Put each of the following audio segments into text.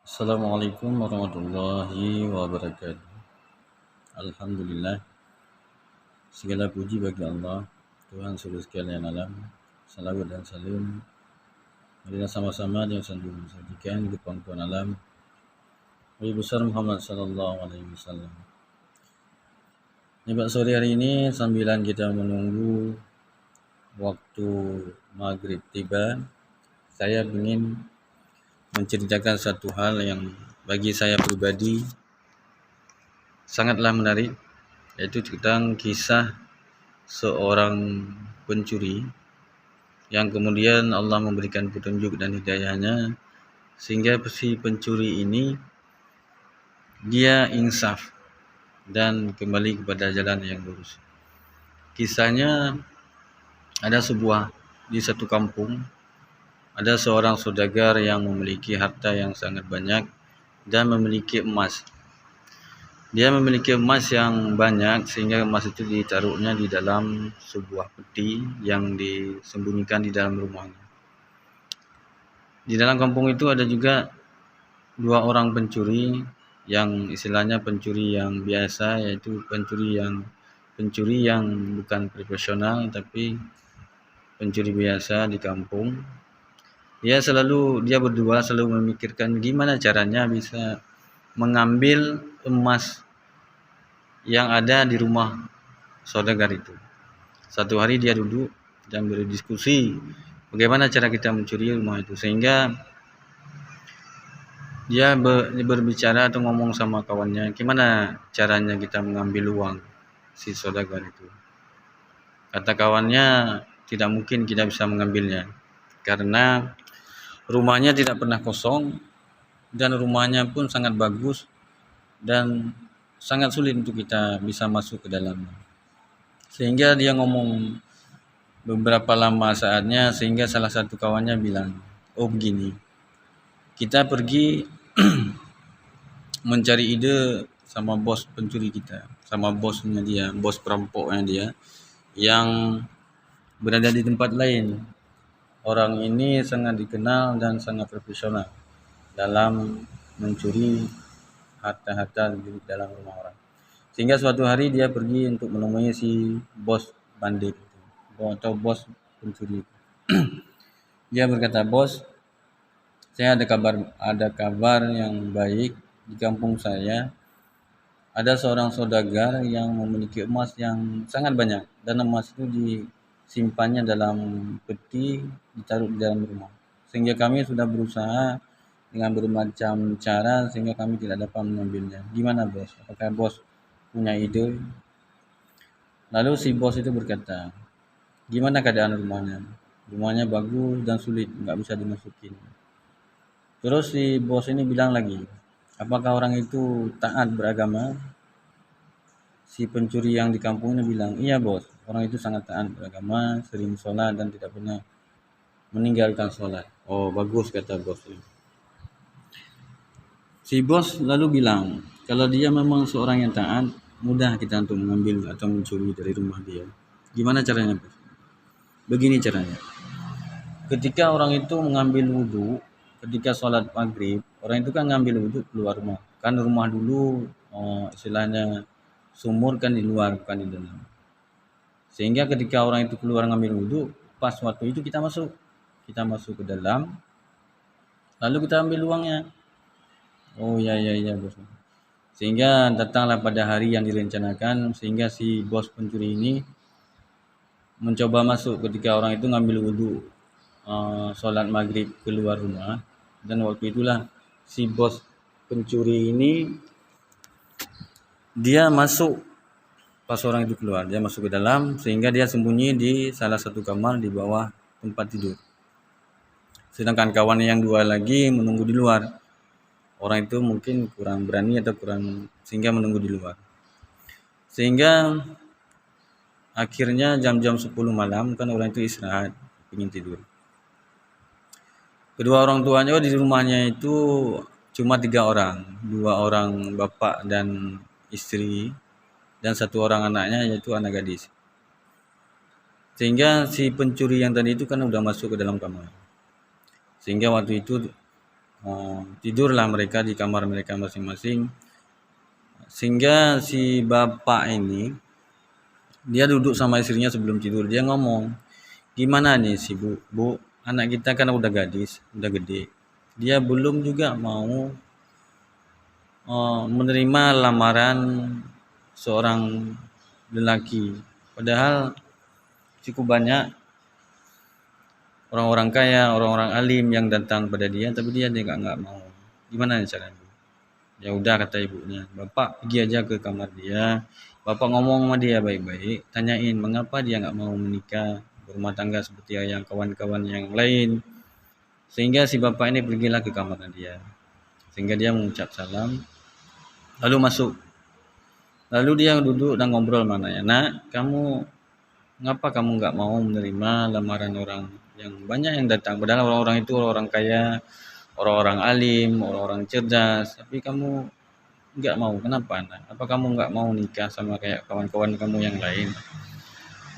Assalamualaikum warahmatullahi wabarakatuh. Alhamdulillah, segala puji bagi Allah, Tuhan seluruh sekalian alam. Salawat dan salam, marilah sama-sama yang selalu mensajikan di pangkuan alam. Nabi besar Muhammad sallallahu alaihi wasallam. Pada sore hari ini, sambilan kita menunggu waktu maghrib tiba, saya ingin menceritakan satu hal yang bagi saya pribadi sangatlah menarik, yaitu tentang kisah seorang pencuri yang kemudian Allah memberikan petunjuk dan hidayahnya sehingga si pencuri ini dia insaf dan kembali kepada jalan yang lurus. Kisahnya ada di satu kampung, ada seorang saudagar yang memiliki harta yang sangat banyak dan memiliki emas. Dia memiliki emas yang banyak sehingga emas itu ditaruhnya di dalam sebuah peti yang disembunyikan di dalam rumahnya. Di dalam kampung itu ada juga dua orang pencuri yang istilahnya pencuri yang biasa, yaitu pencuri yang bukan profesional tapi pencuri biasa di kampung. Dia berdua selalu memikirkan gimana caranya bisa mengambil emas yang ada di rumah saudagar itu. Satu hari dia duduk dan berdiskusi bagaimana cara kita mencuri rumah itu, sehingga dia berbicara atau ngomong sama kawannya gimana caranya kita mengambil uang si saudagar itu. Kata kawannya, tidak mungkin kita bisa mengambilnya karena rumahnya tidak pernah kosong dan rumahnya pun sangat bagus dan sangat sulit untuk kita bisa masuk ke dalamnya. Sehingga dia ngomong beberapa lama saatnya, sehingga salah satu kawannya bilang, oh begini, kita pergi mencari ide sama bos pencuri kita, sama bosnya dia, bos perampoknya dia yang berada di tempat lain. Orang ini sangat dikenal dan sangat profesional dalam mencuri harta-harta di dalam rumah orang. Sehingga suatu hari dia pergi untuk menemui si bos bandit itu, atau bos pencuri. Dia berkata, bos, saya ada kabar yang baik. Di kampung saya ada seorang saudagar yang memiliki emas yang sangat banyak dan emas itu disimpannya dalam peti, ditaruh di dalam rumah. Sehingga kami sudah berusaha dengan bermacam cara sehingga kami tidak dapat mengambilnya. Gimana bos? Apakah bos punya ide? Lalu si bos itu berkata, gimana keadaan rumahnya? Rumahnya bagus dan sulit, nggak bisa dimasukin. Terus si bos ini bilang lagi, apakah orang itu taat beragama? Si pencuri yang di kampung ini bilang, iya bos, orang itu sangat taat beragama, sering sholat dan tidak pernah meninggalkan sholat. Oh bagus, kata bos ini. Si bos lalu bilang, kalau dia memang seorang yang taat, mudah kita untuk mengambil atau mencuri dari rumah dia. Gimana caranya bos? Begini caranya. Ketika orang itu mengambil wudhu, ketika sholat maghrib, orang itu kan ngambil wudhu keluar rumah. Kan rumah dulu istilahnya sumur kan di luar, bukan di dalam. Sehingga ketika orang itu keluar ngambil wudhu, pas waktu itu kita masuk ke dalam, lalu kita ambil uangnya. Oh ya bos. Sehingga datanglah pada hari yang direncanakan, sehingga si bos pencuri ini mencoba masuk ketika orang itu ngambil wudhu sholat maghrib keluar rumah. Dan waktu itulah si bos pencuri ini dia masuk pas orang itu keluar, dia masuk ke dalam sehingga dia sembunyi di salah satu kamar di bawah tempat tidur. Sedangkan kawan yang dua lagi menunggu di luar. Orang itu mungkin kurang berani atau sehingga menunggu di luar. Sehingga akhirnya jam-jam 10 malam kan orang itu istirahat, ingin tidur. Kedua orang tuanya di rumahnya itu cuma 3 orang, 2 orang bapak dan istri dan 1 orang anaknya, yaitu anak gadis. Sehingga si pencuri yang tadi itu kan udah masuk ke dalam kamar. Sehingga waktu itu Tidurlah mereka di kamar mereka masing-masing. Sehingga si bapak ini, dia duduk sama istrinya sebelum tidur, dia ngomong, "Gimana nih si Bu, anak kita kan udah gadis, udah gede. Dia belum juga mau menerima lamaran seorang lelaki. Padahal cukup banyak orang-orang kaya, orang-orang alim yang datang pada dia, tapi dia nggak mau. Gimana caranya?" Ya udah, kata ibunya, "Bapak pergi aja ke kamar dia, Bapak ngomong sama dia baik-baik, tanyain mengapa dia nggak mau menikah, berumah tangga seperti yang kawan-kawan yang lain." Sehingga si bapak ini pergilah ke kamar dia. Sehingga dia mengucap salam, lalu masuk. Lalu dia duduk dan ngobrol sama anaknya, "Nak, ngapa kamu nggak mau menerima lamaran orang yang banyak yang datang? Padahal orang-orang itu orang kaya, orang-orang alim, orang-orang cerdas, tapi kamu nggak mau. Kenapa, Nak? Apa kamu nggak mau nikah sama kayak kawan-kawan kamu yang lain?"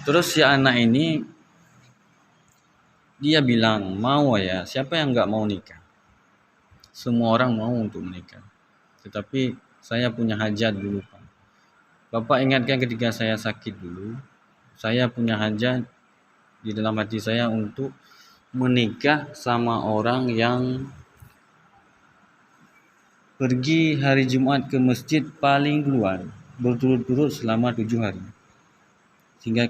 Terus si anak ini dia bilang, "Mau ya, siapa yang nggak mau nikah? Semua orang mau untuk menikah. Tetapi saya punya hajat dulu, Pak. Bapak ingatkan ketika saya sakit dulu, saya punya hajat di dalam hati saya untuk menikah sama orang yang pergi hari Jumat ke masjid paling duluan, berturut-turut selama 7 hari." Sehingga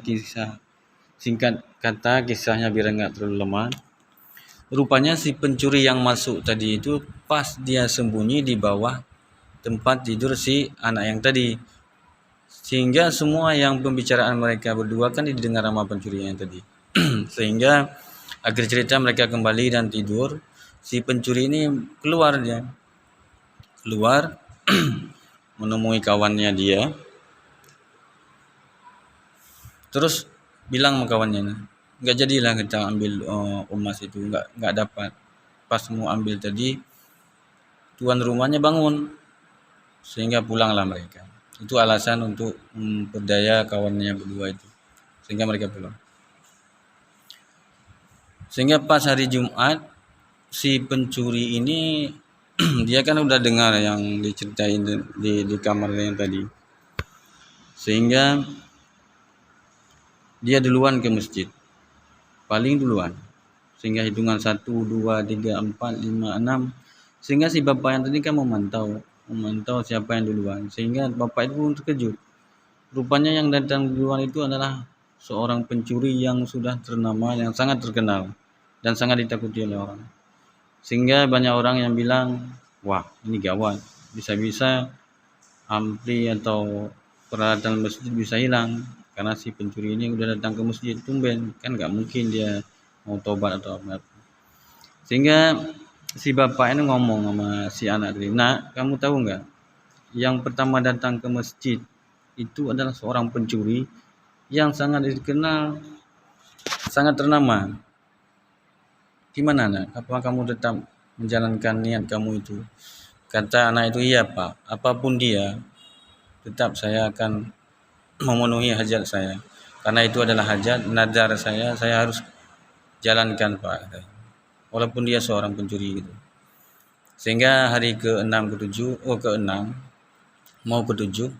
singkat kata kisahnya biar nggak terlalu lama, rupanya si pencuri yang masuk tadi itu pas dia sembunyi di bawah tempat tidur si anak yang tadi. Sehingga semua yang pembicaraan mereka berdua kan didengar sama pencuri yang tadi. Sehingga akhir cerita mereka kembali dan tidur. Si pencuri ini keluar menemui kawannya dia. Terus bilang sama kawannya, "Nggak jadilah kita ambil emas itu, nggak dapat. Pas mau ambil tadi, tuan rumahnya bangun, sehingga pulanglah mereka." Itu alasan untuk memperdaya kawannya berdua itu, sehingga mereka pulang. Sehingga pas hari Jumat, si pencuri ini dia kan udah dengar yang diceritain di kamar yang tadi. Sehingga dia duluan ke masjid, paling duluan. Sehingga hitungan 1, 2, 3, 4, 5, 6. Sehingga si bapak yang tadi kan memantau siapa yang duluan. Sehingga bapak itu pun terkejut. Rupanya yang datang duluan itu adalah seorang pencuri yang sudah ternama, yang sangat terkenal dan sangat ditakuti oleh orang. Sehingga banyak orang yang bilang, "Wah, ini gawat. Bisa-bisa ampli atau peralatan masjid bisa hilang karena si pencuri ini udah datang ke masjid tumben, kan nggak mungkin dia mau tobat atau apa." Sehingga si bapak ini ngomong sama si anak tadi, "Nak, kamu tahu nggak, yang pertama datang ke masjid itu adalah seorang pencuri yang sangat dikenal, sangat ternama. Gimana, Nak? Apa kamu tetap menjalankan niat kamu itu?" Kata anak itu, "Iya, Pak. Apapun dia, tetap saya akan memenuhi hajat saya. Karena itu adalah hajat, nadar saya harus jalankan, Pak." Walaupun dia seorang pencuri gitu. Sehingga hari ke-6 ke-7, ke-6 mau ke-7,